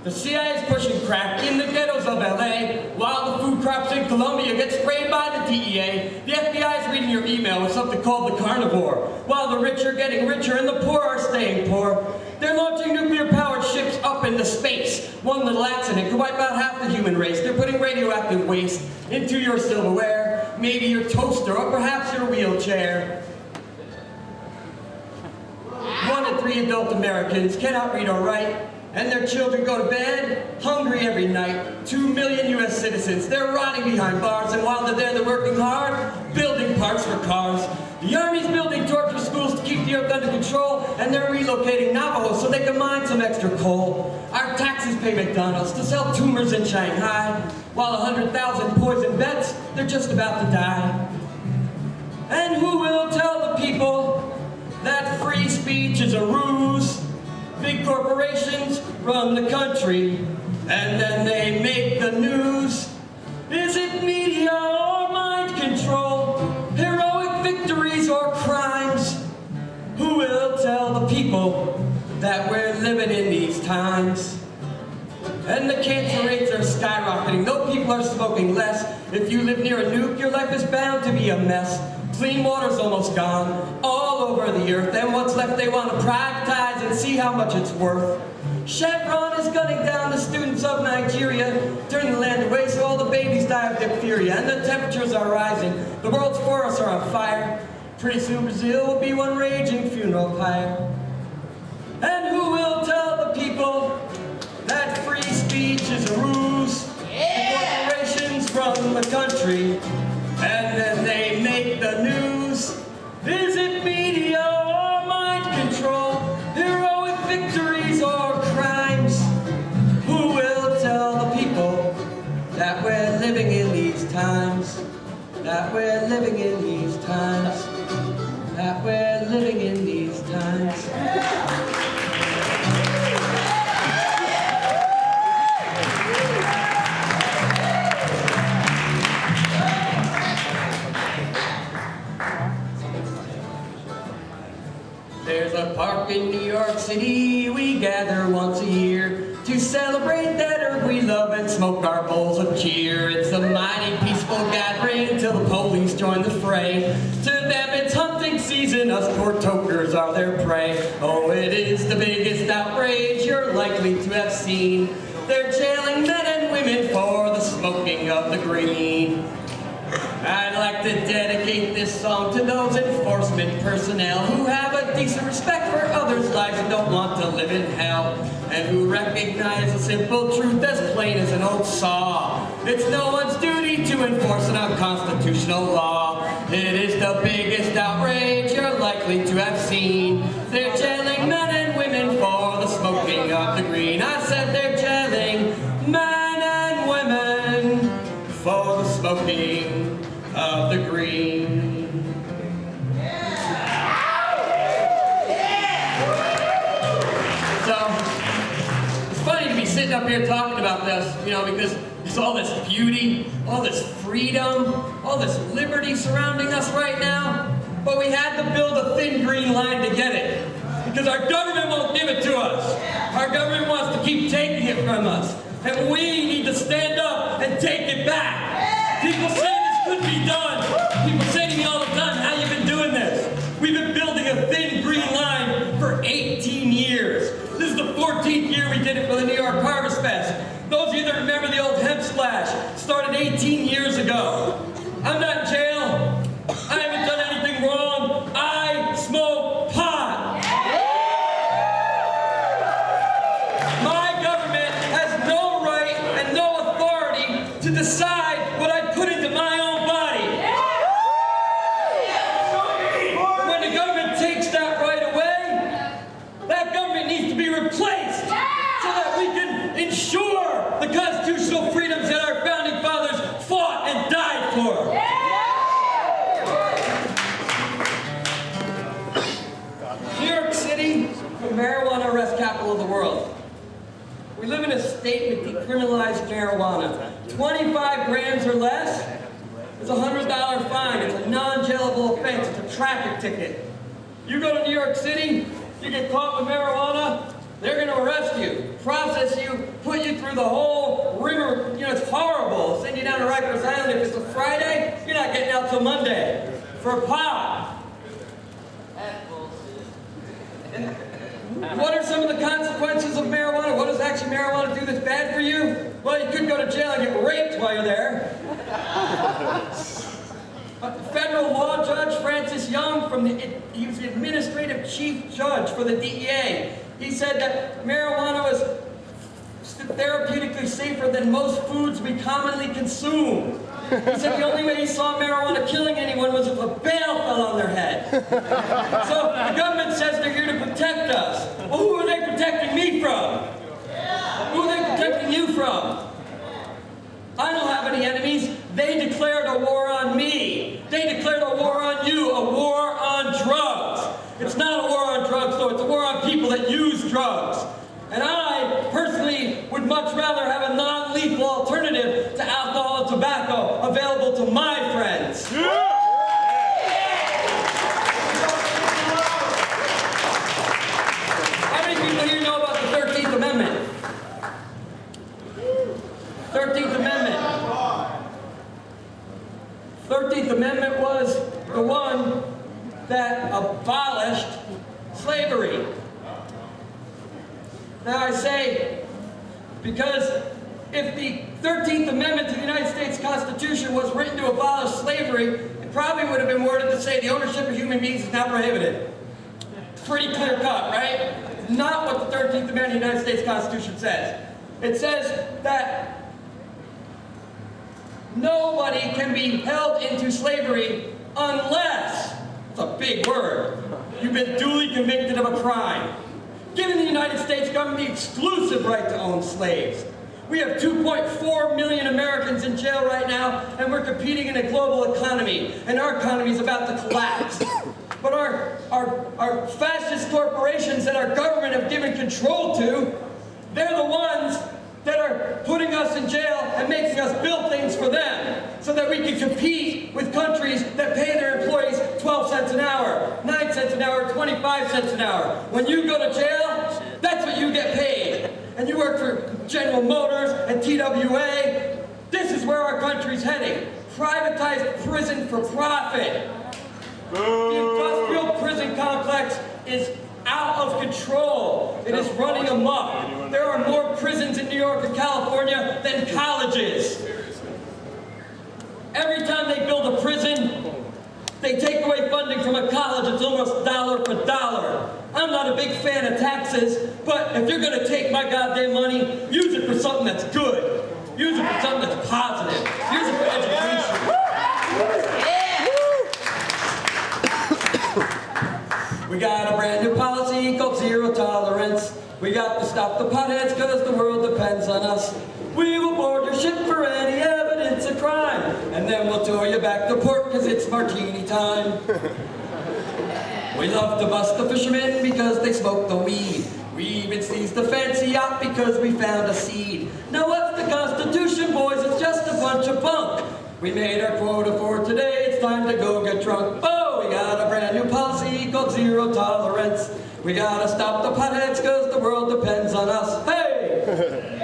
The CIA is pushing crack in the ghettos of LA, while the food crops in Colombia get sprayed by the DEA. The FBI is reading your email with something called the carnivore, while the rich are getting richer and the poor are staying poor. They're launching nuclear-powered ships up into space. One little accident could wipe out half the human race. They're putting radioactive waste into your silverware, maybe your toaster, or perhaps your wheelchair. 1 in 3 adult Americans cannot read or write, and their children go to bed hungry every night. 2 million U.S. citizens, they're rotting behind bars, and while they're there, they're working hard, building parts for cars. The Army's building torture schools to keep the earth under control, and they're relocating Navajos so they can mine some extra coal. Our taxes pay McDonald's to sell tumors in Shanghai, while 100,000 poison vets, they're just about to die. And who will tell the people that free speech is a ruse? Big corporations run the country, and then they make the news. Is it media or mind control? Heroic victories or crimes? Who will tell the people that we're living in these times? And the cancer rates are skyrocketing, though people are smoking less. If you live near a nuke, your life is bound to be a mess. Clean water's almost gone, all over the earth, and what's left they want to privatize and see how much it's worth. Chevron is gunning down the students of Nigeria, turning the land away so all the babies die of diphtheria, and the temperatures are rising. The world's forests are on fire. Pretty soon Brazil will be one raging funeral pyre. And who will tell the people that free speech is a ruse? Yeah. Corporations run the country, and then they make the news. Is it media or mind control? Heroic victories or crimes? Who will tell the people that we're living in these times? That we're living in these times? That we're living in these times? There's a park in New York City, we gather once a year to celebrate that herb we love and smoke our bowls of cheer. It's a mighty peaceful gathering till the police join the fray. To them it's hunting season, us poor tokers are their prey. Oh, it is the biggest outrage you're likely to have seen. They're jailing men and women for the smoking of the green. I'd like to dedicate this song to those enforcement personnel who have a decent respect for others' lives and don't want to live in hell, and who recognize a simple truth as plain as an old saw. It's no one's duty to enforce an unconstitutional law. It is the biggest outrage you're likely to have seen. They're jailing men and women for the smoking of the green. I said they're jailing men and women for the smoking of the green. So, it's funny to be sitting up here talking about this, because there's all this beauty, all this freedom, all this liberty surrounding us right now, but we had to build a thin green line to get it, because our government won't give it to us. Our government wants to keep taking it from us, and we need to stand up and take it back. People say this could be done. People say to me all the time, how you been doing this? We've been building a thin green line for 18 years. This is the 14th year we did it for the New York Harvest Fest. Those of you that remember the old hemp splash started 18 years ago. I'm not in jail. I haven't done anything wrong. I smoke pot. My government has no right and no authority to decide what I put into my own body. When the government takes that right away, that government needs to be replaced so that we can ensure the constitutional freedoms that our founding fathers fought and died for. New York City, the marijuana arrest capital of the world. We live in a state that decriminalized marijuana. 25 grams or less is a $100 fine. It's a non-jailable offense. It's a traffic ticket. You go to New York City, you get caught with marijuana, they're going to arrest you, process you, put through the whole ringer. You know, it's horrible. Send you down to Rikers Island. If it's a Friday, you're not getting out till Monday for pot. And what are some of the consequences of marijuana? What does actually marijuana do that's bad for you? Well, you could go to jail and get raped while you're there. Federal law judge Francis Young, he was the administrative chief judge for the DEA. He said that marijuana was therapeutically safer than most foods we commonly consume. He said the only way he saw marijuana killing anyone was if a bale fell on their head. So the government says they're here to protect us. Well, who are they protecting me from? Who are they protecting you from? I don't have any enemies. They declared a war on me. They declared a war on you, a war on drugs. It's not a war on drugs, though. It's a war on people that use drugs. And I, personally, would much rather have a non-lethal alternative to alcohol and tobacco available to my friends. How many people here know about the 13th Amendment? 13th Amendment. 13th Amendment was the one that abolished slavery. Now I say, because if the 13th Amendment to the United States Constitution was written to abolish slavery, it probably would have been worded to say the ownership of human beings is now prohibited. Pretty clear cut, right? Not what the 13th Amendment of the United States Constitution says. It says that nobody can be held into slavery unless, it's a big word, you've been duly convicted of a crime. Giving the United States government the exclusive right to own slaves. We have 2.4 million Americans in jail right now, and we're competing in a global economy, and our economy is about to collapse. But our fascist corporations that our government have given control to, they're the ones that are putting us in jail and making us build things for them so that we can compete with countries that pay their employees 12 cents an hour, 9 cents an hour, 25 cents an hour. When you go to jail, that's what you get paid. And you work for General Motors and TWA. This is where our country's heading. Privatized prison for profit. The industrial prison complex is out of control. It is running amok. There are more prisons in New York and California than colleges. Every time they build a prison, they take away funding from a college. It's almost dollar for dollar. I'm not a big fan of taxes, but if you're going to take my goddamn money, use it for something that's good. Use it for something that's positive. Use it for education. We got a brand new policy called zero tolerance. We got to stop the potheads because the world depends on us. We will board your ship for any evidence of crime. And then we'll tow you back to port because it's martini time. We love to bust the fishermen because they smoke the weed. We even seized the fancy yacht because we found a seed. Now what's the Constitution, boys? It's just a bunch of bunk. We made our quota for today. It's time to go get drunk. Oh, we got a brand new policy called zero tolerance. We gotta stop the potheads because the world depends on us. Hey!